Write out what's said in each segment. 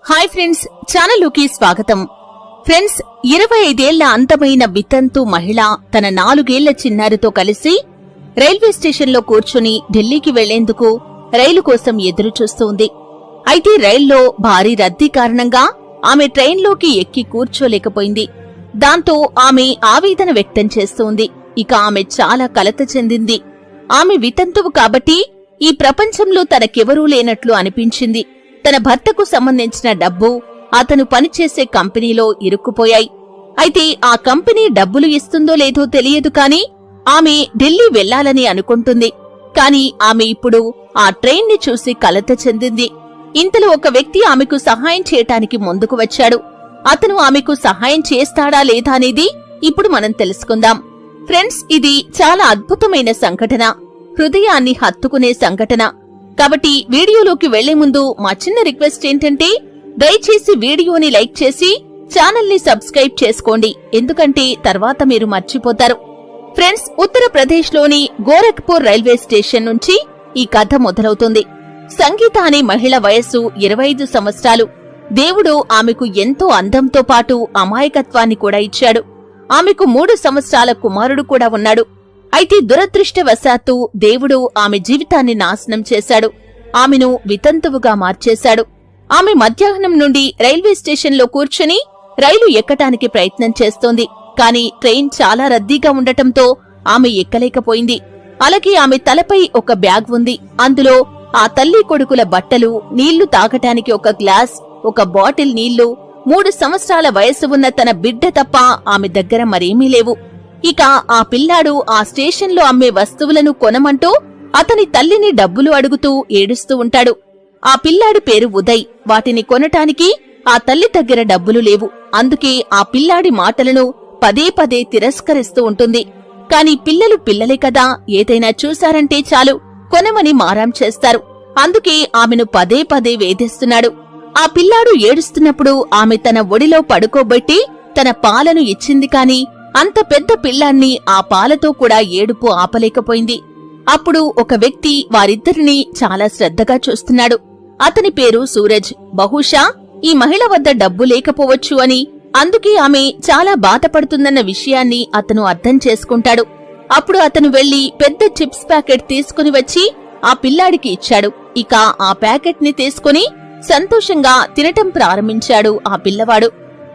Hi friends, ఛానల్లోకి స్వాగతం. Friends, 25 ఏళ్ల అందమైన వితంతు మహిళ తన 4 ఏళ్ల చిన్నారితో కలిసి రైల్వే స్టేషన్లో కూర్చుని ఢిల్లీకి వెళ్లేందుకు రైలు కోసం ఎదురుచూస్తోంది. అయితే రైల్లో భారీ రద్దీ కారణంగా ఆమె ట్రైన్లోకి ఎక్కి కూర్చోలేకపోయింది. దాంతో ఆమె ఆవేదన వ్యక్తం చేస్తోంది. ఇక ఆమె చాలా కలత చెందింది. ఆమె వితంతువు కాబట్టి ఈ ప్రపంచంలో తనకెవరూ లేనట్లు అనిపించింది. తన భర్తకు సంబంధించిన డబ్బు అతను పనిచేసే కంపెనీలో ఇరుక్కుపోయాయి. అయితే ఆ కంపెనీ డబ్బులు ఇస్తుందో లేదో తెలియదు కాని ఆమె ఢిల్లీ వెళ్లాలని అనుకుంటుంది. కాని ఆమె ఇప్పుడు ఆ ట్రైన్ ని చూసి కలత చెందింది. ఇంతలో ఒక వ్యక్తి ఆమెకు సహాయం చేయటానికి ముందుకు వచ్చాడు. అతను ఆమెకు సహాయం చేస్తాడా లేదా అనేది ఇప్పుడు మనం తెలుసుకుందాం. ఫ్రెండ్స్, ఇది చాలా అద్భుతమైన సంఘటన, హృదయాన్ని హత్తుకునే సంఘటన. కాబట్టి వీడియోలోకి వెళ్లే ముందు మా చిన్న రిక్వెస్ట్ ఏంటంటే దయచేసి వీడియోని లైక్ చేసి ఛానల్ ని సబ్స్క్రైబ్ చేసుకోండి, ఎందుకంటే తర్వాత మీరు మర్చిపోతారు. ఫ్రెండ్స్, ఉత్తరప్రదేశ్ లోని గోరఖ్పూర్ రైల్వే స్టేషన్ నుంచి ఈ కథ మొదలవుతుంది. సంగీత అనే మహిళ వయస్సు 25 సంవత్సరాలు. దేవుడు ఆమెకు ఎంతో అందంతో పాటు అమాయకత్వాన్ని కూడా ఇచ్చాడు. ఆమెకు 3 సంవత్సరాల కుమారుడు కూడా ఉన్నాడు. అయితే దురదృష్టవశాత్తు దేవుడు ఆమె జీవితాన్ని నాశనం చేశాడు. ఆమెను వితంతువుగా మార్చేశాడు. ఆమె మధ్యాహ్నం నుండి రైల్వే స్టేషన్లో కూర్చుని రైలు ఎక్కటానికి ప్రయత్నం చేస్తోంది. కాని ట్రైన్ చాలా రద్దీగా ఉండటంతో ఆమె ఎక్కలేకపోయింది. అలాగే ఆమె తలపై ఒక బ్యాగ్ ఉంది. అందులో ఆ తల్లి కొడుకుల బట్టలు, నీళ్లు తాగటానికి ఒక గ్లాస్, ఒక బాటిల్ నీళ్లు, 3 సంవత్సరాల వయసు ఉన్న తన బిడ్డ తప్ప ఆమె దగ్గర మరేమీ లేవు. ఇక ఆ పిల్లాడు ఆ స్టేషన్లో అమ్మే వస్తువులను కొనమంటూ అతని తల్లిని డబ్బులు అడుగుతూ ఏడుస్తూ ఉంటాడు. ఆ పిల్లాడి పేరు ఉదయ్. వాటిని కొనటానికి ఆ తల్లి దగ్గర డబ్బులు లేవు. అందుకే ఆ పిల్లాడి మాటలను పదే పదే తిరస్కరిస్తూ ఉంటుంది. కాని పిల్లలు పిల్లలే కదా, ఏదైనా చూశారంటే చాలు కొనమని మారాం చేస్తారు. అందుకే ఆమెను పదే పదే వేధిస్తున్నాడు. ఆ పిల్లాడు ఏడుస్తున్నప్పుడు ఆమె తన ఒడిలో పడుకోబెట్టి తన పాలను ఇచ్చింది. కాని అంత పెద్ద పిల్లాన్ని ఆ పాలతో కూడా ఏడుపు ఆపలేకపోయింది. అప్పుడు ఒక వ్యక్తి వారిద్దరినీ చాలా శ్రద్ధగా చూస్తున్నాడు. అతని పేరు సూరజ్. బహుశా ఈ మహిళ వద్ద డబ్బు లేకపోవచ్చు అని, అందుకే ఆమె చాలా బాధపడుతుందన్న విషయాన్ని అతను అర్థం చేసుకుంటాడు. అప్పుడు అతను వెళ్లి పెద్ద చిప్స్ ప్యాకెట్ తీసుకుని వచ్చి ఆ పిల్లాడికి ఇచ్చాడు. ఇక ఆ ప్యాకెట్ ని తీసుకుని సంతోషంగా తినటం ప్రారంభించాడు ఆ పిల్లవాడు.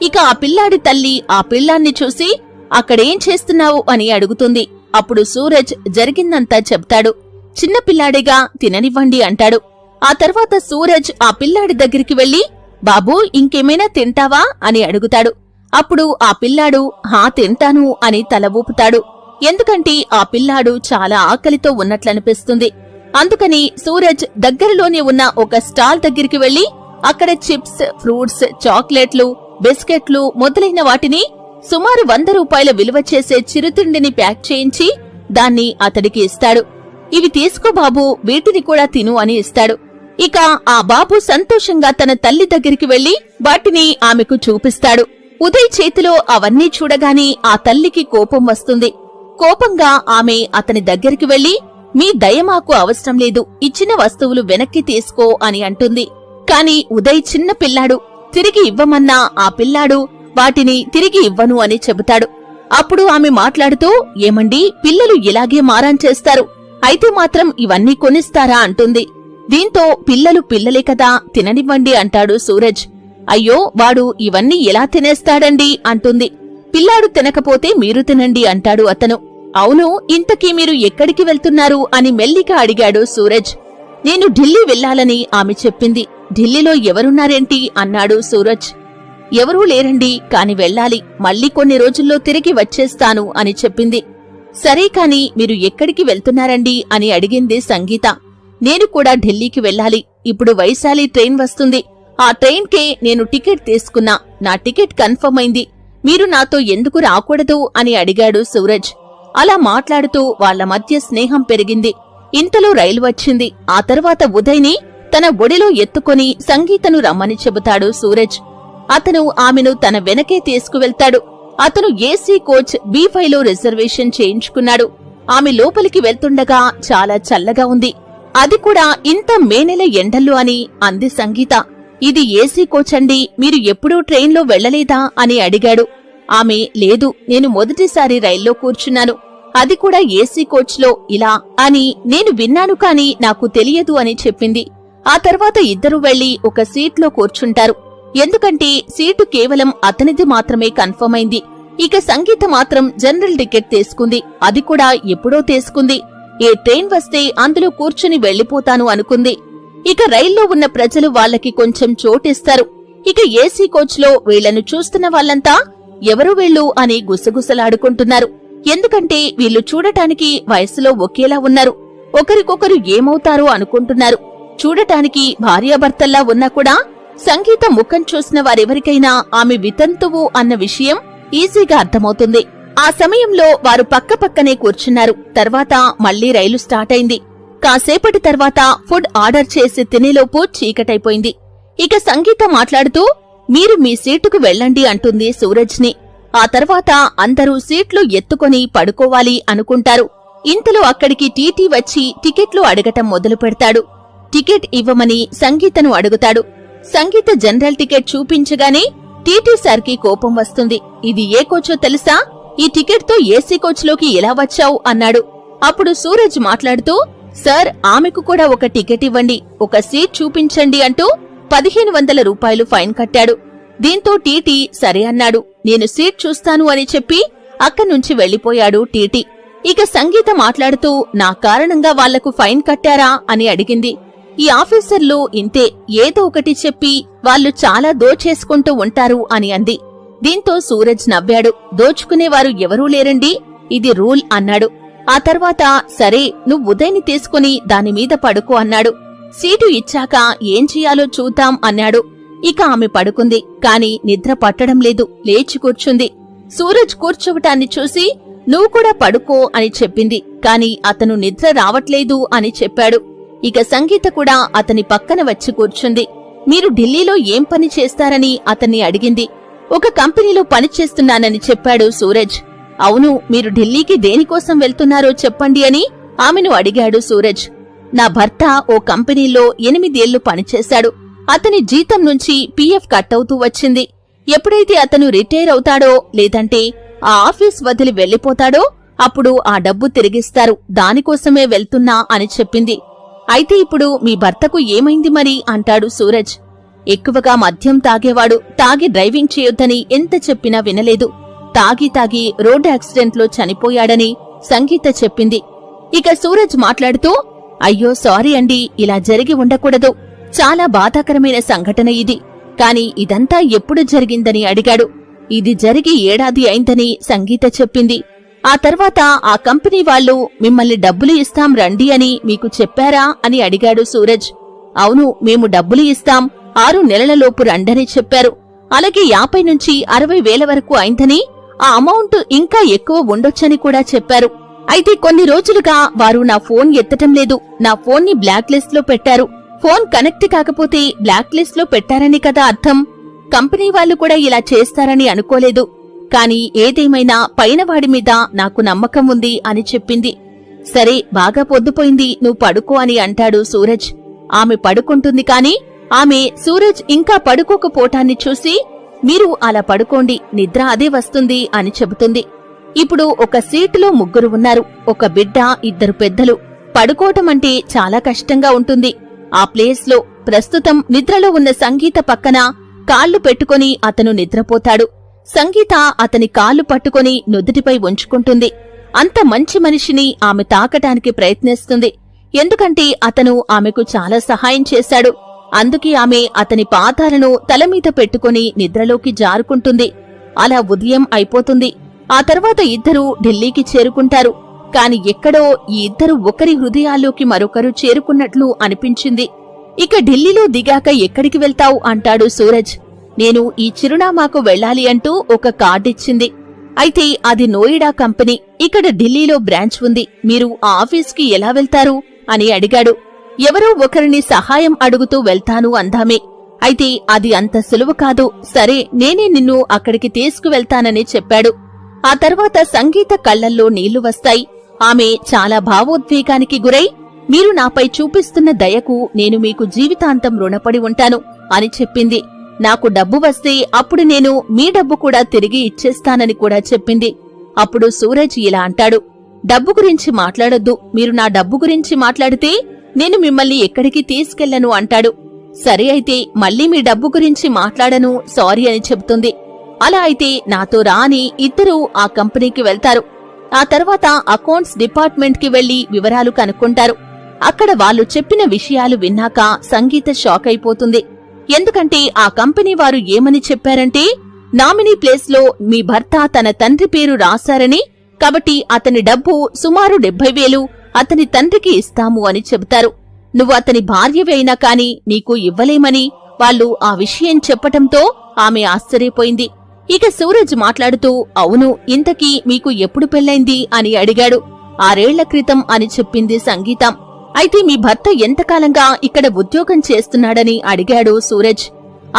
ఇక ఆ పిల్లాడి తల్లి ఆ పిల్లాన్ని చూసి అక్కడేం చేస్తున్నావు అని అడుగుతుంది. అప్పుడు సూరజ్ జరిగిందంతా చెప్తాడు. చిన్న పిల్లాడిగా తిననివ్వండి అంటాడు. ఆ తర్వాత సూరజ్ ఆ పిల్లాడి దగ్గరికి వెళ్లి, బాబూ ఇంకేమైనా తింటావా అని అడుగుతాడు. అప్పుడు ఆ పిల్లాడు హా తింటాను అని తల ఊపుతాడు. ఎందుకంటే ఆ పిల్లాడు చాలా ఆకలితో ఉన్నట్లనిపిస్తుంది. అందుకని సూరజ్ దగ్గరలోనే ఉన్న ఒక స్టాల్ దగ్గరికి వెళ్లి అక్కడ చిప్స్, ఫ్రూట్స్, చాక్లెట్లు, బిస్కెట్లు మొదలైన వాటిని సుమారు 100 రూపాయల విలువ చేసే చిరుతిండిని ప్యాక్ చేయించి దాన్ని అతడికి ఇస్తాడు. ఇవి తీసుకో బాబూ, వీటిని కూడా తిను అని ఇస్తాడు. ఇక ఆ బాబు సంతోషంగా తన తల్లి దగ్గరికి వెళ్లి వాటిని ఆమెకు చూపిస్తాడు. ఉదయ్ చేతిలో అవన్నీ చూడగానే ఆ తల్లికి కోపం వస్తుంది. కోపంగా ఆమె అతని దగ్గరికి వెళ్లి, మీ దయ మాకు అవసరం లేదు, ఇచ్చిన వస్తువులు వెనక్కి తీసుకో అని అంటుంది. కాని ఉదయ్ చిన్న పిల్లాడు. తిరిగి ఇవ్వమన్నా ఆ పిల్లాడు వాటిని తిరిగి ఇవ్వను అని చెబుతాడు. అప్పుడు ఆమె మాట్లాడుతూ, ఏమండి, పిల్లలు ఇలాగే మారాం చేస్తారు, అయితే మాత్రం ఇవన్నీ కొనిస్తారా అంటుంది. దీంతో పిల్లలు పిల్లలే కదా, తిననివ్వండి అంటాడు సూరజ్. అయ్యో, వాడు ఇవన్నీ ఎలా తినేస్తాడండి అంటుంది. పిల్లాడు తినకపోతే మీరు తినండి అంటాడు అతను. అవును, ఇంతకీ మీరు ఎక్కడికి వెళ్తున్నారు అని మెల్లిగా అడిగాడు సూరజ్. నేను ఢిల్లీ వెళ్లాలని ఆమె చెప్పింది. ఢిల్లీలో ఎవరున్నారేంటి అన్నాడు సూరజ్. ఎవరూ లేరండి, కాని వెళ్ళాలి, మళ్ళీ కొన్ని రోజుల్లో తిరిగి వచ్చేస్తాను అని చెప్పింది. సరే, కాని మీరు ఎక్కడికి వెళ్తున్నారండి అని అడిగింది సంగీత. నేను కూడా ఢిల్లీకి వెళ్ళాలి. ఇప్పుడు వైశాలి ట్రైన్ వస్తుంది. ఆ ట్రైన్కే నేను టికెట్ తీసుకున్నా. నా టికెట్ కన్ఫర్మ్ అయింది. మీరు నాతో ఎందుకు రాకూడదు అని అడిగాడు సూరజ్. అలా మాట్లాడుతూ వాళ్ల మధ్య స్నేహం పెరిగింది. ఇంతలో రైలు వచ్చింది. ఆ తర్వాత ఉదయ్ని తన ఒడిలో ఎత్తుకొని సంగీతను రమ్మని చెబుతాడు సూరజ్. అతను ఆమెను తన వెనకే తీసుకువెళ్తాడు. అతను ఏసీ కోచ్ B5లో రిజర్వేషన్ చేయించుకున్నాడు. ఆమె లోపలికి వెళ్తుండగా చాలా చల్లగా ఉంది. అది కూడా ఇంత మే నెల ఎండల్లో అని అంది సంగీత. ఇది ఏసీ కోచ్ అండి, మీరు ఎప్పుడూ ట్రైన్లో వెళ్లలేదా అని అడిగాడు. ఆమె, లేదు, నేను మొదటిసారి రైల్లో కూర్చున్నాను, అది కూడా ఏసీ కోచ్లో ఇలా అని నేను విన్నాను, కాని నాకు తెలియదు అని చెప్పింది. ఆ తర్వాత ఇద్దరూ వెళ్లి ఒక సీట్లో కూర్చుంటారు. ఎందుకంటే సీటు కేవలం అతనిది మాత్రమే కన్ఫర్మ్ అయింది. ఇక సంగీత మాత్రం జనరల్ టికెట్ తీసుకుంది, అది కూడా ఎప్పుడో తీసుకుంది. ఏ ట్రైన్ వస్తే అందులో కూర్చుని వెళ్లిపోతాను అనుకుంది. ఇక రైల్లో ఉన్న ప్రజలు వాళ్ళకి కొంచెం చోటిస్తారు. ఇక ఏసీ కోచ్లో వీళ్లను చూస్తున్న వాళ్ళంతా ఎవరు వీళ్ళు అని గుసగుసలాడుకుంటున్నారు. ఎందుకంటే వీళ్ళు చూడటానికి వయసులో ఒకేలా ఉన్నారు, ఒకరికొకరు ఏమవుతారో అనుకుంటున్నారు. చూడటానికి భార్యాభర్తల్లా ఉన్నా కూడా సంగీత ముఖం చూసిన వారెవరికైనా ఆమె వితంతువు అన్న విషయం ఈజీగా అర్థమవుతుంది. ఆ సమయంలో వారు పక్కపక్కనే కూర్చున్నారు. తర్వాత మళ్లీ రైలు స్టార్ట్ అయింది. కాసేపటి తర్వాత ఫుడ్ ఆర్డర్ చేసి తినేలోపు చీకటైపోయింది. ఇక సంగీత మాట్లాడుతూ, మీరు మీ సీటుకు వెళ్ళండి అంటుంది సూరజ్ని. ఆ తర్వాత అందరూ సీట్లు ఎత్తుకొని పడుకోవాలి అనుకుంటారు. ఇంతలో అక్కడికి టీటీ వచ్చి టికెట్లు అడగటం మొదలు పెడతాడు. టికెట్ ఇవ్వమని సంగీతను అడుగుతాడు. సంగీత జనరల్ టికెట్ చూపించగానే టీటీ సార్కి కోపం వస్తుంది. ఇది ఏ కోచో తెలుసా? ఈ టికెట్తో ఏసీ కోచ్లోకి ఎలా వచ్చావు అన్నాడు. అప్పుడు సూరజ్ మాట్లాడుతూ, సార్, ఆమెకు కూడా ఒక టికెట్ ఇవ్వండి, ఒక సీట్ చూపించండి అంటూ 1500 రూపాయలు ఫైన్ కట్టాడు. దీంతో టీటీ సరే అన్నాడు. నేను సీట్ చూస్తాను అని చెప్పి అక్కడ్నుంచి వెళ్లిపోయాడు టీటీ. ఇక సంగీత మాట్లాడుతూ, నా కారణంగా వాళ్లకు ఫైన్ కట్టారా అని అడిగింది. ఈ ఆఫీసర్లు ఇంతే, ఏదో ఒకటి చెప్పి వాళ్ళు చాలా దోచేసుకుంటూ ఉంటారు అని అంది. దీంతో సూరజ్ నవ్వాడు. దోచుకునేవారు ఎవరూ లేరండి, ఇది రూల్ అన్నాడు. ఆ తర్వాత సరే, నువ్వు ఉదయ్ని తీసుకుని దానిమీద పడుకో అన్నాడు. సీటు ఇచ్చాక ఏం చెయ్యాలో చూద్దాం అన్నాడు. ఇక ఆమె పడుకుంది, కాని నిద్ర పట్టడం లేదు, లేచి కూర్చుంది. సూరజ్ కూర్చోవటాన్ని చూసి నువ్వు కూడా పడుకో అని చెప్పింది, కాని అతను నిద్ర రావట్లేదు అని చెప్పాడు. ఇక సంగీత కూడా అతని పక్కన వచ్చి కూర్చుంది. మీరు ఢిల్లీలో ఏం పని చేస్తారని అతన్ని అడిగింది. ఒక కంపెనీలో పనిచేస్తున్నానని చెప్పాడు సూరజ్. అవును, మీరు ఢిల్లీకి దేనికోసం వెళ్తున్నారో చెప్పండి అని ఆమెను అడిగాడు సూరజ్. నా భర్త ఓ కంపెనీలో 8 ఏళ్లు పనిచేశాడు. అతని జీతం నుంచి పీఎఫ్ కట్ అవుతూ వచ్చింది. ఎప్పుడైతే అతను రిటైర్ అవుతాడో లేదంటే ఆ ఆఫీస్ వదిలి వెళ్లిపోతాడో అప్పుడు ఆ డబ్బు తిరిగిస్తారు, దానికోసమే వెళ్తున్నా అని చెప్పింది. అయితే ఇప్పుడు మీ భర్తకు ఏమైంది మరి అంటాడు సూరజ్. ఎక్కువగా మద్యం తాగేవాడు, తాగి డ్రైవింగ్ చేయొద్దని ఎంత చెప్పినా వినలేదు. తాగి రోడ్డు యాక్సిడెంట్లో చనిపోయాడని సంగీత చెప్పింది. ఇక సూరజ్ మాట్లాడుతూ, అయ్యో సారీ అండి, ఇలా జరిగి ఉండకూడదు, చాలా బాధాకరమైన సంఘటన ఇది. కాని ఇదంతా ఎప్పుడు జరిగిందని అడిగాడు. ఇది జరిగి 1 ఏడాది అయిందని సంగీత చెప్పింది. ఆ తర్వాత ఆ కంపెనీ వాళ్ళు మిమ్మల్ని డబ్బులు ఇస్తాం రండి అని మీకు చెప్పారా అని అడిగాడు సూరజ్. అవును, మేము డబ్బులు ఇస్తాం, 6 నెలలలోపు రండని చెప్పారు. అలాగే 50 నుంచి 60 వేల వరకు అయిందని, ఆ అమౌంట్ ఇంకా ఎక్కువ ఉండొచ్చని కూడా చెప్పారు. అయితే కొన్ని రోజులుగా వారు నా ఫోన్ ఎత్తటం లేదు, నా ఫోన్ ని బ్లాక్ లిస్ట్ లో పెట్టారు. ఫోన్ కనెక్ట్ కాకపోతే బ్లాక్ లిస్ట్ లో పెట్టారని కదా అర్థం. కంపెనీ వాళ్ళు కూడా ఇలా చేస్తారని అనుకోలేదు. కాని ఏదేమైనా పైనవాడి మీద నాకు నమ్మకం ఉంది అని చెప్పింది. సరే, బాగా పొద్దుపోయింది, నువ్వు పడుకో అని అంటాడు సూరజ్. ఆమె పడుకుంటుంది, కాని ఆమె సూరజ్ ఇంకా పడుకోకపోవటాన్ని చూసి, మీరు అలా పడుకోండి, నిద్ర అదే వస్తుంది అని చెబుతుంది. ఇప్పుడు ఒక సీటులో 3 ఉన్నారు, ఒక బిడ్డ, 2 పెద్దలు. పడుకోవటమంటే చాలా కష్టంగా ఉంటుంది. ఆ ప్లేస్ లో ప్రస్తుతం నిద్రలో ఉన్న సంగీత పక్కన కాళ్లు పెట్టుకుని అతను నిద్రపోతాడు. సంగీత అతని కాళ్లు పట్టుకుని నుదుటిపై ఉంచుకుంటుంది. అంత మంచి మనిషిని ఆమె తాకటానికి ప్రయత్నిస్తుంది. ఎందుకంటే అతను ఆమెకు చాలా సహాయం చేశాడు. అందుకే ఆమె అతని పాదాలను తలమీద పెట్టుకుని నిద్రలోకి జారుకుంటుంది. అలా ఉదయం అయిపోతుంది. ఆ తర్వాత ఇద్దరూ ఢిల్లీకి చేరుకుంటారు. కాని ఎక్కడో ఈ ఇద్దరు ఒకరి హృదయాల్లోకి మరొకరు చేరుకున్నట్లు అనిపించింది. ఇక ఢిల్లీలో దిగాక ఎక్కడికి వెళ్తావు అంటాడు సూరజ్. నేను ఈ చిరునామాకు వెళ్ళాలి అంటూ ఒక కార్డిచ్చింది. అయితే అది నోయిడా కంపెనీ, ఇక్కడ ఢిల్లీలో బ్రాంచ్ ఉంది, మీరు ఆ ఆఫీస్కి ఎలా వెళ్తారు అని అడిగాడు. ఎవరో ఒకరిని సహాయం అడుగుతూ వెళ్తాను అందామే. అయితే అది అంత సులువు కాదు, సరే నేనే నిన్ను అక్కడికి తీసుకువెళ్తానని చెప్పాడు. ఆ తర్వాత సంగీత కళ్లల్లో నీళ్లు వస్తాయి. ఆమె చాలా భావోద్వేగానికి గురై, మీరు నాపై చూపిస్తున్న దయకు నేను మీకు జీవితాంతం రుణపడి ఉంటాను. అని చెప్పింది. నాకు డబ్బు వస్తే అప్పుడు నేను మీ డబ్బు కూడా తిరిగి ఇచ్చేస్తానని కూడా చెప్పింది. అప్పుడు సూరజ్ ఇలా అంటాడు, డబ్బు గురించి మాట్లాడొద్దు, మీరు నా డబ్బు గురించి మాట్లాడితే నేను మిమ్మల్ని ఎక్కడికి తీసుకెళ్లను అంటాడు. సరే అయితే మళ్ళీ మీ డబ్బు గురించి మాట్లాడను, సారీ అని చెబుతుంది. అలా అయితే నాతో రా అని ఇద్దరూ ఆ కంపెనీకి వెళ్తారు. ఆ తర్వాత అకౌంట్స్ డిపార్ట్మెంట్ కి వెళ్లి వివరాలు కనుక్కుంటారు. అక్కడ వాళ్ళు చెప్పిన విషయాలు విన్నాక సంగీత షాక్ అయిపోతుంది. ఎందుకంటే ఆ కంపెనీ వారు ఏమని చెప్పారంటే, నామినీ ప్లేస్ లో మీ భర్త తన తండ్రి పేరు రాశారని, కాబట్టి అతని డబ్బు సుమారు 70,000 అతని తండ్రికి ఇస్తాము అని చెబుతారు. నువ్వు అతని భార్యవే అయినా కాని నీకు ఇవ్వలేమని వాళ్ళు ఆ విషయం చెప్పటంతో ఆమె ఆశ్చర్యపోయింది. ఇక సూరజ్ మాట్లాడుతూ, అవును, ఇంతకీ మీకు ఎప్పుడు పెళ్లైంది అని అడిగాడు. 6 ఏళ్ల క్రితం అని చెప్పింది సంగీతం. అయితే మీ భర్త ఎంతకాలంగా ఇక్కడ ఉద్యోగం చేస్తున్నాడని అడిగాడు సూరజ్.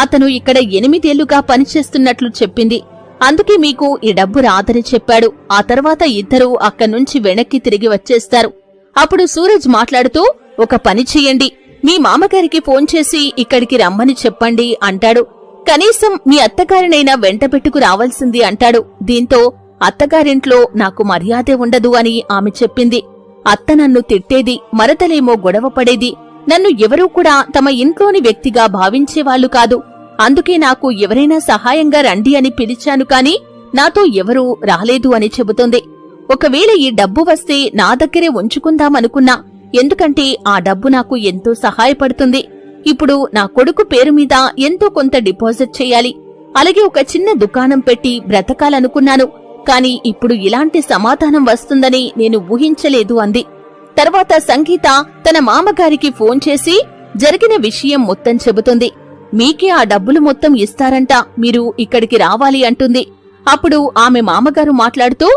అతను ఇక్కడ 8 ఏళ్లుగా పనిచేస్తున్నట్లు చెప్పింది. అందుకే మీకు ఈ డబ్బు రాదని చెప్పాడు. ఆ తర్వాత ఇద్దరూ అక్కడ్నుంచి వెనక్కి తిరిగి వచ్చేస్తారు. అప్పుడు సూరజ్ మాట్లాడుతూ, ఒక పని చెయ్యండి, మీ మామగారికి ఫోన్ చేసి ఇక్కడికి రమ్మని చెప్పండి అంటాడు. కనీసం మీ అత్తగారినైనా వెంటబెట్టుకు రావాల్సింది అంటాడు. దీంతో అత్తగారింట్లో నాకు మర్యాదే ఉండదు అని ఆమె చెప్పింది. అత్త నన్ను తిట్టేది, మరదలేమో గొడవ పడేది, నన్ను ఎవరూ కూడా తమ ఇంట్లోని వ్యక్తిగా భావించేవాళ్లు కాదు. అందుకే నాకు ఎవరైనా సహాయంగా రండి అని పిలిచాను కాని నాతో ఎవరూ రాలేదు అని చెబుతోంది. ఒకవేళ ఈ డబ్బు వస్తే నా దగ్గరే ఉంచుకుందామనుకున్నా, ఎందుకంటే ఆ డబ్బు నాకు ఎంతో సహాయపడుతుంది. ఇప్పుడు నా కొడుకు పేరు మీద ఎంతో కొంత డిపాజిట్ చేయాలి, అలాగే ఒక చిన్న దుకాణం పెట్టి బ్రతకాలనుకున్నాను. కాని ఇప్పుడు ఇలాంటి సమాధానం వస్తుందని నేను ఊహించలేదు అంది. తర్వాత సంగీత తన మామగారికి ఫోన్ చేసి జరిగిన విషయం మొత్తం చెబుతుంది. మీకే ఆ డబ్బులు మొత్తం ఇస్తారంట, మీరు ఇక్కడికి రావాలి అంటుంది. అప్పుడు ఆమె మామగారు మాట్లాడుతూ,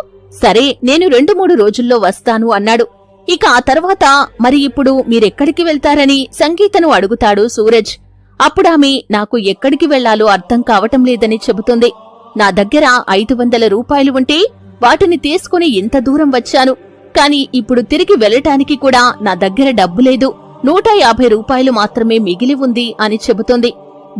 సరే నేను 2-3 రోజుల్లో వస్తాను అన్నాడు. ఇక ఆ తర్వాత మరి ఇప్పుడు మీరెక్కడికి వెళ్తారని సంగీతను అడుగుతాడు సూరజ్. అప్పుడామె నాకు ఎక్కడికి వెళ్లాలో అర్థం కావటం లేదని చెబుతుంది. నా దగ్గర 500 రూపాయలు ఉంటే వాటిని తీసుకుని ఇంత దూరం వచ్చాను, కాని ఇప్పుడు తిరిగి వెళ్లటానికి కూడా నా దగ్గర డబ్బు లేదు, 150 రూపాయలు మాత్రమే మిగిలి ఉంది అని చెబుతుంది.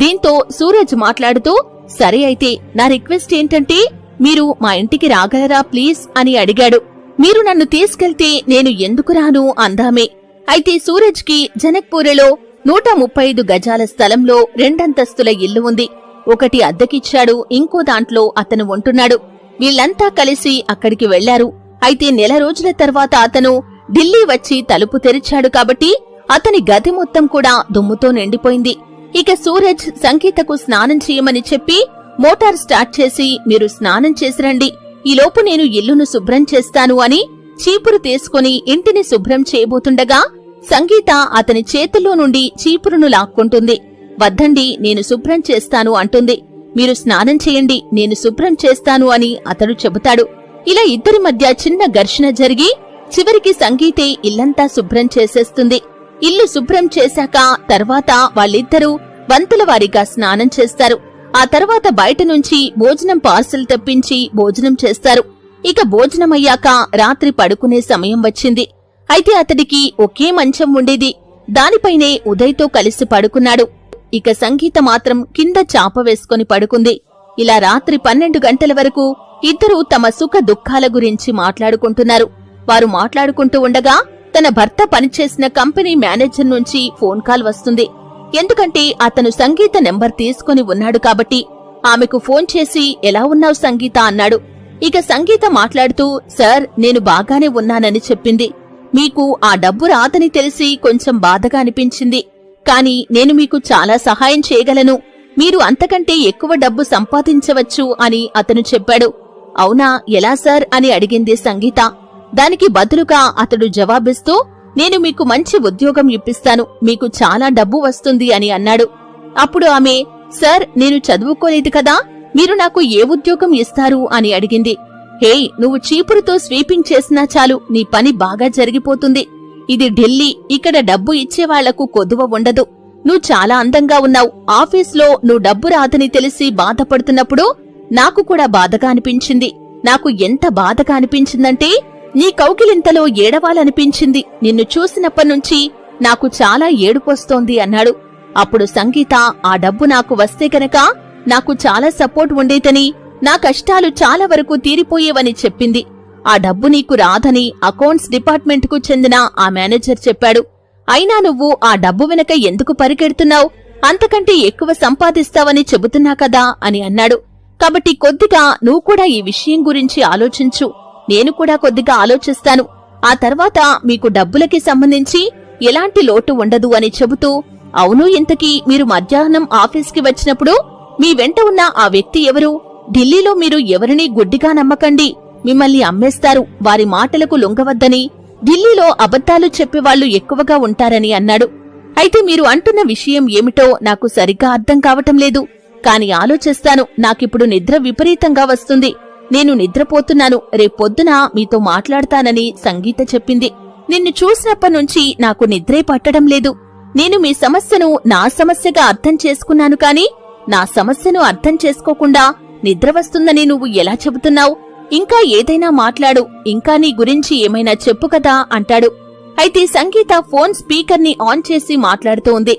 దీంతో సూరజ్ మాట్లాడుతూ, సరే అయితే నా రిక్వెస్ట్ ఏంటంటే మీరు మా ఇంటికి రాగలరా ప్లీజ్ అని అడిగాడు. మీరు నన్ను తీసుకెళ్తే నేను ఎందుకు రాను అందామే. అయితే సూరజ్ కి జనక్పూర్లో 135 గజాల స్థలంలో 2 అంతస్తుల ఇల్లు ఉంది. ఒకటి అద్దెకిచ్చాడు, ఇంకో దాంట్లో అతను ఉంటున్నాడు. వీళ్లంతా కలిసి అక్కడికి వెళ్లారు. అయితే నెల రోజుల తర్వాత అతను ఢిల్లీ వచ్చి తలుపు తెరిచాడు కాబట్టి అతని గది మొత్తం కూడా దుమ్ముతో నిండిపోయింది. ఇక సూరజ్ సంగీతకు స్నానం చేయమని చెప్పి మోటార్ స్టార్ట్ చేసి, మీరు స్నానం చేసిరండి, ఈలోపు నేను ఇల్లును శుభ్రం చేస్తాను అని చీపురు తీసుకుని ఇంటిని శుభ్రం చేయబోతుండగా సంగీత అతని చేతుల్లో నుండి చీపురును లాక్కుంటుంది. వద్దండి, నేను శుభ్రం చేస్తాను అంటుంది. మీరు స్నానం చేయండి, నేను శుభ్రం చేస్తాను అని అతడు చెబుతాడు. ఇలా ఇద్దరి మధ్య చిన్న ఘర్షణ జరిగి చివరికి సంగీతే ఇల్లంతా శుభ్రం చేసేస్తుంది. ఇల్లు శుభ్రం చేశాక తర్వాత వాళ్ళిద్దరూ వంతుల వారీగా స్నానం చేస్తారు. ఆ తర్వాత బయట నుంచి భోజనం పార్సల్ తెప్పించి భోజనం చేస్తారు. ఇక భోజనమయ్యాక రాత్రి పడుకునే సమయం వచ్చింది. అయితే అతడికి ఒకే మంచం ఉండేది, దానిపైనే ఉదయ్తో కలిసి పడుకున్నాడు. ఇక సంగీత మాత్రం కింద చాప వేసుకుని పడుకుంది. ఇలా రాత్రి 12 గంటల వరకు ఇద్దరూ తమ సుఖ దుఃఖాల గురించి మాట్లాడుకుంటున్నారు. వారు మాట్లాడుకుంటూ ఉండగా తన భర్త పనిచేసిన కంపెనీ మేనేజర్ నుంచి ఫోన్ కాల్ వస్తుంది. ఎందుకంటే అతను సంగీత నెంబర్ తీసుకుని ఉన్నాడు కాబట్టి. ఆమెకు ఫోన్ చేసి, ఎలా ఉన్నావు సంగీత అన్నాడు. ఇక సంగీత మాట్లాడుతూ, సార్ నేను బాగానే ఉన్నానని చెప్పింది. మీకు ఆ డబ్బు రాదని తెలిసి కొంచెం బాధగా అనిపించింది, కాని నేను మీకు చాలా సహాయం చేయగలను, మీరు అంతకంటే ఎక్కువ డబ్బు సంపాదించవచ్చు అని అతను చెప్పాడు. అవునా, ఎలా సార్ అని అడిగింది సంగీత. దానికి బదులుగా అతడు జవాబిస్తూ, నేను మీకు మంచి ఉద్యోగం ఇప్పిస్తాను, మీకు చాలా డబ్బు వస్తుంది అని అన్నాడు. అప్పుడు ఆమె, సార్ నేను చదువుకోలేదు కదా, మీరు నాకు ఏ ఉద్యోగం ఇస్తారు అని అడిగింది. హే, నువ్వు చీపురుతో స్వీపింగ్ చేసినా చాలు, నీ పని బాగా జరిగిపోతుంది. ఇది ఢిల్లీ, ఇక్కడ డబ్బు ఇచ్చేవాళ్లకు కొదువ ఉండదు. నువ్వు చాలా అందంగా ఉన్నావు. ఆఫీస్లో నువ్వు డబ్బు రాదని తెలిసి బాధపడుతున్నప్పుడు నాకు కూడా బాధగా అనిపించింది. నాకు ఎంత బాధగా అనిపించిందంటే నీ కౌగిలింతలో ఏడవాలనిపించింది. నిన్ను చూసినప్పటినుంచి నాకు చాలా ఏడుపొస్తోంది అన్నాడు. అప్పుడు సంగీత ఆ డబ్బు నాకు వస్తే గనక నాకు చాలా సపోర్ట్ ఉండేదని, నా కష్టాలు చాలా వరకు తీరిపోయేవని చెప్పింది. ఆ డబ్బు నీకు రాదని అకౌంట్స్ డిపార్ట్మెంట్ కు చెందిన ఆ మేనేజర్ చెప్పాడు. అయినా నువ్వు ఆ డబ్బు వెనక ఎందుకు పరిగెడుతున్నావు? అంతకంటే ఎక్కువ సంపాదిస్తావని చెబుతున్నా కదా అని అన్నాడు. కాబట్టి కొద్దిగా నువ్వు కూడా ఈ విషయం గురించి ఆలోచించు, నేను కూడా కొద్దిగా ఆలోచిస్తాను. ఆ తర్వాత మీకు డబ్బులకి సంబంధించి ఎలాంటి లోటు ఉండదు అని చెబుతూ, అవును, ఇంతకీ మీరు మధ్యాహ్నం ఆఫీస్కి వచ్చినప్పుడు మీ వెంట ఉన్న ఆ వ్యక్తి ఎవరు? ఢిల్లీలో మీరు ఎవరినీ గుడ్డిగా నమ్మకండి, మిమ్మల్ని అమ్మేస్తారు, వారి మాటలకు లొంగవద్దని, ఢిల్లీలో అబద్ధాలు చెప్పేవాళ్లు ఎక్కువగా ఉంటారని అన్నాడు. అయితే మీరు అంటున్న విషయం ఏమిటో నాకు సరిగ్గా అర్థం కావటం లేదు, కాని ఆలోచిస్తాను. నాకిప్పుడు నిద్ర విపరీతంగా వస్తుంది, నేను నిద్రపోతున్నాను, రేపొద్దున మీతో మాట్లాడతానని సంగీత చెప్పింది. నిన్ను చూసినప్పటినుంచి నాకు నిద్రే పట్టడం లేదు. నేను మీ సమస్యను నా సమస్యగా అర్థం చేసుకున్నాను, కాని నా సమస్యను అర్థం చేసుకోకుండా నిద్ర వస్తుందని నువ్వు ఎలా చెబుతున్నావు? ఇంకా ఏదైనా మాట్లాడు, ఇంకా నీ గురించి ఏమైనా చెప్పు కదా అంటాడు. అయితే సంగీత ఫోన్ స్పీకర్ ని ఆన్ చేసి మాట్లాడుతూ ఉంది.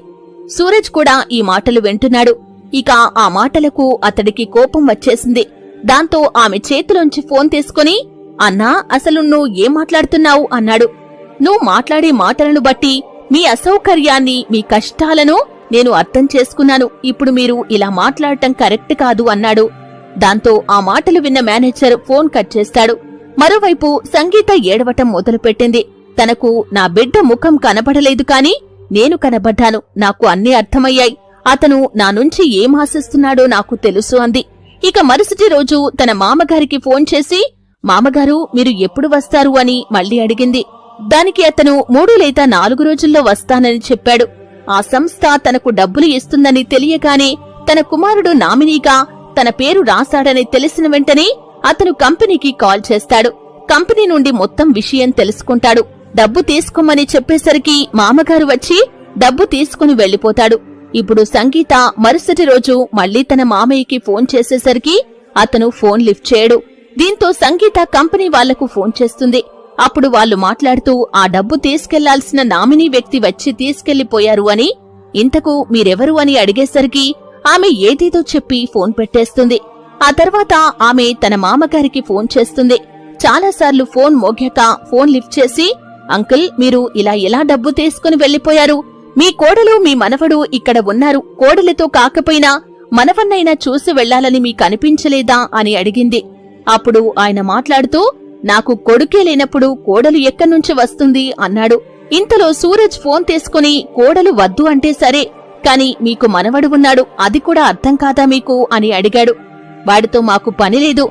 సూరజ్ కూడా ఈ మాటలు వింటున్నాడు. ఇక ఆ మాటలకు అతడికి కోపం వచ్చేసింది. దాంతో ఆమె చేతిలోంచి ఫోన్ తీసుకుని, అన్నా, అసలు నువ్వు ఏం మాట్లాడుతున్నావు అన్నాడు. నువ్వు మాట్లాడే మాటలను బట్టి మీ అసౌకర్యాన్ని, మీ కష్టాలను నేను అర్థం చేసుకున్నాను. ఇప్పుడు మీరు ఇలా మాట్లాడటం కరెక్ట్ కాదు అన్నాడు. దాంతో ఆ మాటలు విన్న మేనేజర్ ఫోన్ కట్ చేస్తాడు. మరోవైపు సంగీత ఏడవటం మొదలుపెట్టింది. తనకు నా బిడ్డ ముఖం కనబడలేదు, కాని నేను కనబడ్డాను, నాకు అన్నీ అర్థమయ్యాయి, అతను నా నుంచి ఏం ఆశిస్తున్నాడో నాకు తెలుసు అంది. ఇక మరుసటి రోజు తన మామగారికి ఫోన్ చేసి, మామగారు మీరు ఎప్పుడు వస్తారు అని మళ్లీ అడిగింది. దానికి అతను 3 లేదా 4 రోజుల్లో వస్తానని చెప్పాడు. ఆ సంస్థ తనకు డబ్బులు ఇస్తుందని తెలియగానే తన కుమారుడు నామినీగా తన పేరు రాశాడని తెలిసిన వెంటనే అతను కంపెనీకి కాల్ చేస్తాడు. కంపెనీ నుండి మొత్తం విషయం తెలుసుకుంటాడు. డబ్బు తీసుకోమని చెప్పేసరికి మామగారు వచ్చి డబ్బు తీసుకుని వెళ్లిపోతాడు. ఇప్పుడు సంగీత మరుసటి రోజు మళ్లీ తన మామయ్యకి ఫోన్ చేసేసరికి అతను ఫోన్ లిఫ్ట్ చేయడు. దీంతో సంగీత కంపెనీ వాళ్లకు ఫోన్ చేస్తుంది. అప్పుడు వాళ్ళు మాట్లాడుతూ ఆ డబ్బు తీసుకెళ్లాల్సిన నామినీ వ్యక్తి వచ్చి తీసుకెళ్లిపోయారు అని, ఇంతకు మీరెవరు అని అడిగేసరికి ఆమె ఏదేదో చెప్పి ఫోన్ పెట్టేస్తుంది. ఆ తర్వాత ఆమె తన మామగారికి ఫోన్ చేస్తుంది. చాలాసార్లు ఫోన్ మోగాక ఫోన్ లిఫ్ట్ చేసి, అంకుల్, మీరు ఇలా ఎలా డబ్బు తీసుకుని వెళ్లిపోయారు? మీ కోడలు మీ మనవడు ఇక్కడ ఉన్నారు, కోడలితో కాకపోయినా మనవన్నైనా చూసి వెళ్లాలని మీకనిపించలేదా అని అడిగింది. అప్పుడు ఆయన మాట్లాడుతూ, నాకు కొడుకే లేనప్పుడు కోడలు ఎక్కడ్నుంచి వస్తుంది అన్నాడు. ఇంతలో సూరజ్ ఫోన్ తీసుకుని, కోడలు వద్దు అంటే సరే, కాని మీకు మనవడు ఉన్నాడు, అది కూడా అర్థం కాదా మీకు అని అడిగాడు. వాడితో మాకు పనిలేదు,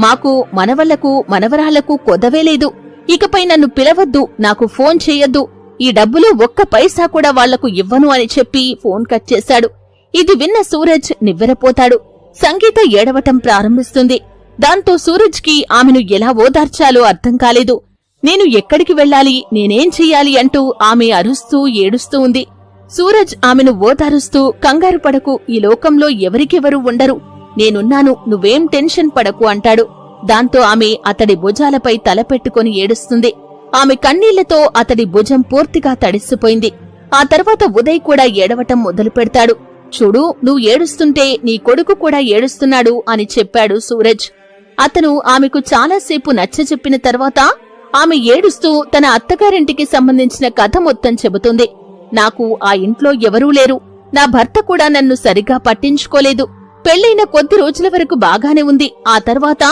మాకు మనవళ్లకు మనవరాళ్లకు కొదవేలేదు, ఇకపై నన్ను పిలవద్దు, నాకు ఫోన్ చేయొద్దు, ఈ డబ్బులు ఒక్క పైసా కూడా వాళ్లకు ఇవ్వను అని చెప్పి ఫోన్ కట్ చేశాడు. ఇది విన్న సూరజ్ నివ్వెరపోతాడు. సంగీత ఏడవటం ప్రారంభిస్తుంది. దాంతో సూరజ్ కి ఆమెను ఎలా ఓదార్చాలో అర్థం కాలేదు. నేను ఎక్కడికి వెళ్లాలి, నేనేం చెయ్యాలి అంటూ ఆమె అరుస్తూ ఏడుస్తూ ఉంది. సూరజ్ ఆమెను ఓదారుస్తూ, కంగారు పడకు, ఈ లోకంలో ఎవరికెవరు ఉండరు, నేనున్నాను, నువ్వేం టెన్షన్ పడకు అంటాడు. దాంతో ఆమె అతడి భుజాలపై తలపెట్టుకుని ఏడుస్తుంది. ఆమె కన్నీళ్లతో అతడి భుజం పూర్తిగా తడిసిపోయింది. ఆ తర్వాత ఉదయ్ కూడా ఏడవటం మొదలు పెడతాడు. చూడు, నువ్వు ఏడుస్తుంటే నీ కొడుకు కూడా ఏడుస్తున్నాడు అని చెప్పాడు సూరజ్. అతను ఆమెకు చాలాసేపు నచ్చజెప్పిన తర్వాత ఆమె ఏడుస్తూ తన అత్తగారింటికి సంబంధించిన కథ మొత్తం చెబుతుంది. నాకు ఆ ఇంట్లో ఎవరూ లేరు, నా భర్త కూడా నన్ను సరిగా పట్టించుకోలేదు, పెళ్లైన కొద్ది రోజుల వరకు బాగానే ఉంది, ఆ తర్వాత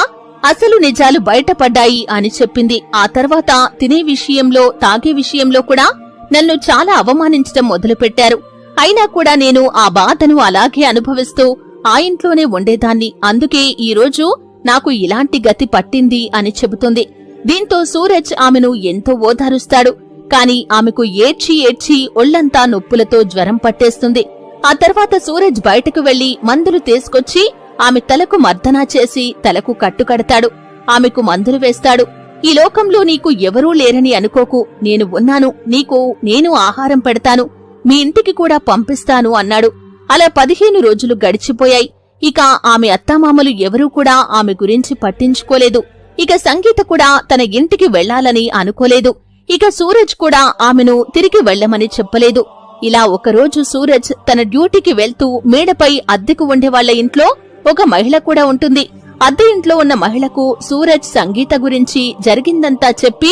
అసలు నిజాలు బయటపడ్డాయి అని చెప్పింది. ఆ తర్వాత తినే విషయంలో, తాగే విషయంలో కూడా నన్ను చాలా అవమానించడం మొదలుపెట్టారు. అయినా కూడా నేను ఆ బాధను అలాగే అనుభవిస్తూ ఆ ఇంట్లోనే ఉండేదాన్ని, అందుకే ఈ రోజు నాకు ఇలాంటి గతి పట్టింది అని చెబుతుంది. దీంతో సూరజ్ ఆమెను ఎంతో ఓదారుస్తాడు. కాని ఆమెకు ఏడ్చి ఏడ్చి ఒళ్లంతా నొప్పులతో జ్వరం పట్టేస్తుంది. ఆ తర్వాత సూరజ్ బయటకు వెళ్లి మందులు తీసుకొచ్చి ఆమె తలకు మర్దనా చేసి తలకు కట్టుకడతాడు. ఆమెకు మందులు వేస్తాడు. ఈ లోకంలో నీకు ఎవరూ లేరని అనుకోకు, నేను ఉన్నాను, నీకు నేను ఆహారం పెడతాను, మీ ఇంటికి కూడా పంపిస్తాను అన్నాడు. అలా 15 రోజులు గడిచిపోయాయి. ఇక ఆమె అత్తామామలు ఎవరూ కూడా ఆమె గురించి పట్టించుకోలేదు. ఇక సంగీత కూడా తన ఇంటికి వెళ్లాలని అనుకోలేదు. ఇక సూరజ్ కూడా ఆమెను తిరిగి వెళ్లమని చెప్పలేదు. ఇలా ఒకరోజు సూరజ్ తన డ్యూటీకి వెళ్తూ మేడపై అద్దెకు ఉండేవాళ్ల ఇంట్లో ఒక మహిళ కూడా ఉంటుంది. అద్దె ఇంట్లో ఉన్న మహిళకు సూరజ్ సంగీత గురించి జరిగిందంతా చెప్పి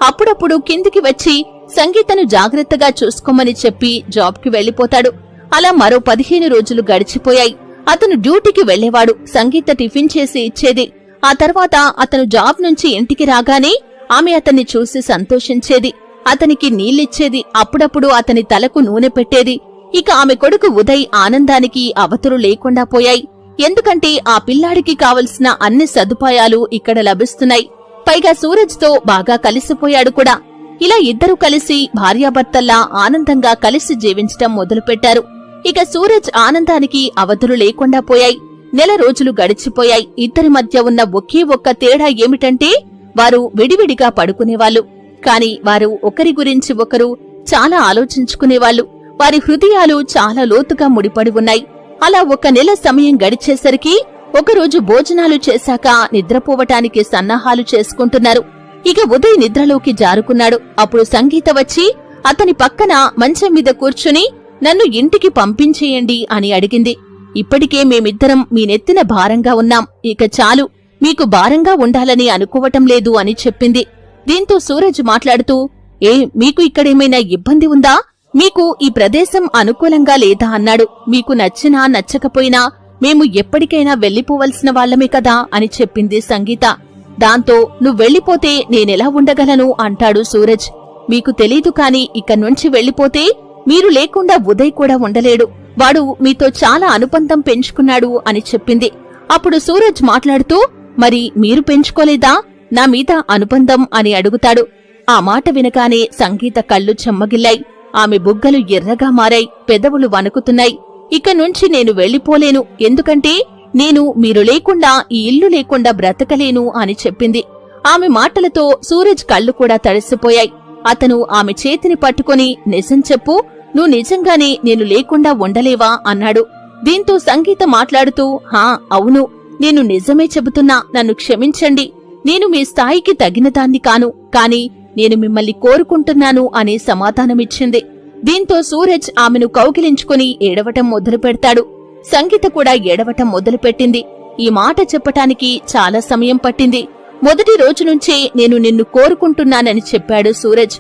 అప్పుడప్పుడు కిందికి వచ్చి సంగీతను జాగ్రత్తగా చూసుకోమని చెప్పి జాబ్కి వెళ్లిపోతాడు. అలా మరో 15 రోజులు గడిచిపోయాయి. అతను డ్యూటీకి వెళ్లేవాడు. సంగీత టిఫిన్ చేసి ఇచ్చేది. ఆ తర్వాత అతను జాబ్ నుంచి ఇంటికి రాగానే ఆమె అతన్ని చూసి సంతోషించేది. అతనికి నీళ్ళిచ్చేది. అప్పుడప్పుడు అతని తలకు నూనె పెట్టేది. ఇక ఆమె కొడుకు ఉదయ్ ఆనందానికి అవతులు లేకుండా పోయాయి. ఎందుకంటే ఆ పిల్లాడికి కావలసిన అన్ని సదుపాయాలు ఇక్కడ లభిస్తున్నాయి. పైగా సూరజ్తో బాగా కలిసిపోయాడు కూడా. ఇలా ఇద్దరూ కలిసి భార్యాభర్తల్లా ఆనందంగా కలిసి జీవించటం మొదలుపెట్టారు. ఇక సూరజ్ ఆనందానికి అవతులు లేకుండా పోయాయి. నెల రోజులు గడిచిపోయాయి. ఇద్దరి మధ్య ఉన్న ఒకే ఒక్క తేడా ఏమిటంటే వారు విడివిడిగా పడుకునేవాళ్లు. కాని వారు ఒకరి గురించి ఒకరు చాలా ఆలోచించుకునేవాళ్లు. వారి హృదయాలు చాలా లోతుగా ముడిపడి ఉన్నాయి. అలా ఒక నెల సమయం గడిచేసరికి ఒకరోజు భోజనాలు చేశాక నిద్రపోవటానికి సన్నాహాలు చేసుకుంటున్నారు. ఇక ఉదయ్ నిద్రలోకి జారుకున్నాడు. అప్పుడు సంగీత వచ్చి అతని పక్కన మంచం మీద కూర్చుని నన్ను ఇంటికి పంపించేయండి అని అడిగింది. ఇప్పటికే మేమిద్దరం మీ నెత్తిన భారంగా ఉన్నాం. ఇక చాలు, మీకు భారంగా ఉండాలని అనుకోవటం లేదు అని చెప్పింది. దీంతో సూరజ్ మాట్లాడుతూ, మీకు ఇక్కడేమైనా ఇబ్బంది ఉందా? మీకు ఈ ప్రదేశం అనుకూలంగా లేదా అన్నాడు. మీకు నచ్చినా నచ్చకపోయినా మేము ఎప్పటికైనా వెళ్లిపోవలసిన వాళ్లమే కదా అని చెప్పింది సంగీత. దాంతో నువ్వెళ్లిపోతే నేనెలా ఉండగలను అంటాడు సూరజ్. మీకు తెలీదు కాని ఇక్కడ్నుంచి వెళ్లిపోతే మీరు లేకుండా ఉదయ్ కూడా ఉండలేడు. వాడు మీతో చాలా అనుబంధం పెంచుకున్నాడు అని చెప్పింది. అప్పుడు సూరజ్ మాట్లాడుతూ, మరి మీరు పెంచుకోలేదా నా మీద అనుబంధం అని అడుగుతాడు. ఆ మాట వినగానే సంగీత కళ్ళు చెమ్మగిల్లాయి. ఆమె బుగ్గలు ఎర్రగా మారాయి. పెదవులు వణుకుతున్నాయి. ఇక నుంచి నేను వెళ్లిపోలేను. ఎందుకంటే నేను మీరు లేకుండా ఈ ఇల్లు లేకుండా బ్రతకలేను అని చెప్పింది. ఆమె మాటలతో సూరజ్ కళ్ళు కూడా తడిసిపోయాయి. అతను ఆమె చేతిని పట్టుకుని నిజం చెప్పు, నువ్వు నిజంగానే నేను లేకుండా ఉండలేవా అన్నాడు. దీంతో సంగీత మాట్లాడుతూ, హా అవును, నేను నిజమే చెబుతున్నా, నన్ను క్షమించండి. నేను మీ స్థాయికి తగినదాన్ని కాను, కాని నేను మిమ్మల్ని కోరుకుంటున్నాను అని సమాధానమిచ్చింది. దీంతో సూరజ్ ఆమెను కౌగిలించుకుని ఏడవటం మొదలు పెడతాడు. సంగీత కూడా ఏడవటం మొదలుపెట్టింది. ఈ మాట చెప్పటానికి చాలా సమయం పట్టింది. మొదటి రోజు నుంచే నేను నిన్ను కోరుకుంటున్నానని చెప్పాడు సూరజ్.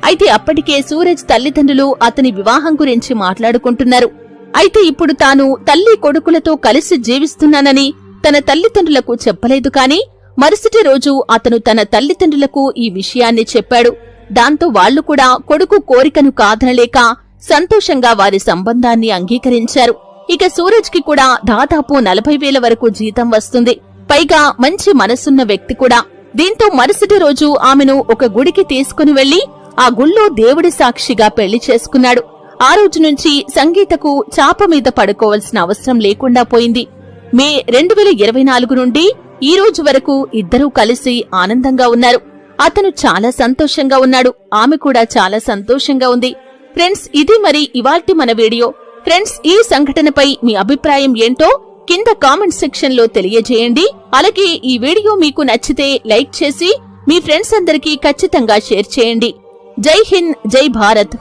అయితే అప్పటికే సూరజ్ తల్లిదండ్రులు అతని వివాహం గురించి మాట్లాడుకుంటున్నారు. అయితే ఇప్పుడు తాను తల్లి కొడుకులతో కలిసి జీవిస్తున్నానని తన తల్లిదండ్రులకు చెప్పలేదు. కాని మరుసటి రోజు అతను తన తల్లిదండ్రులకు ఈ విషయాన్ని చెప్పాడు. దాంతో వాళ్లు కూడా కొడుకు కోరికను కాదనలేక సంతోషంగా వారి సంబంధాన్ని అంగీకరించారు. ఇక సూరజ్ కి కూడా దాదాపు 40,000 వరకు జీతం వస్తుంది. పైగా మంచి మనసున్న వ్యక్తి కూడా. దీంతో మరుసటి రోజు ఆమెను ఒక గుడికి తీసుకుని వెళ్లి ఆ గుళ్ళో దేవుడి సాక్షిగా పెళ్లి చేసుకున్నాడు. ఆ రోజు నుంచి సంగీతకు చాప మీద పడుకోవాల్సిన అవసరం లేకుండా పోయింది. మే 2024 నుండి ఈ రోజు వరకు ఇద్దరూ కలిసి ఆనందంగా ఉన్నారు. అతను చాలా సంతోషంగా ఉన్నాడు. ఆమె కూడా చాలా సంతోషంగా ఉంది. ఫ్రెండ్స్, ఇది మరి ఇవాల్టి మన వీడియో. ఫ్రెండ్స్, ఈ సంఘటనపై మీ అభిప్రాయం ఏంటో కింద కామెంట్ సెక్షన్ లో తెలియజేయండి. అలాగే ఈ వీడియో మీకు నచ్చితే లైక్ చేసి మీ ఫ్రెండ్స్ అందరికీ ఖచ్చితంగా షేర్ చేయండి. జై హింద్, జై భారత్.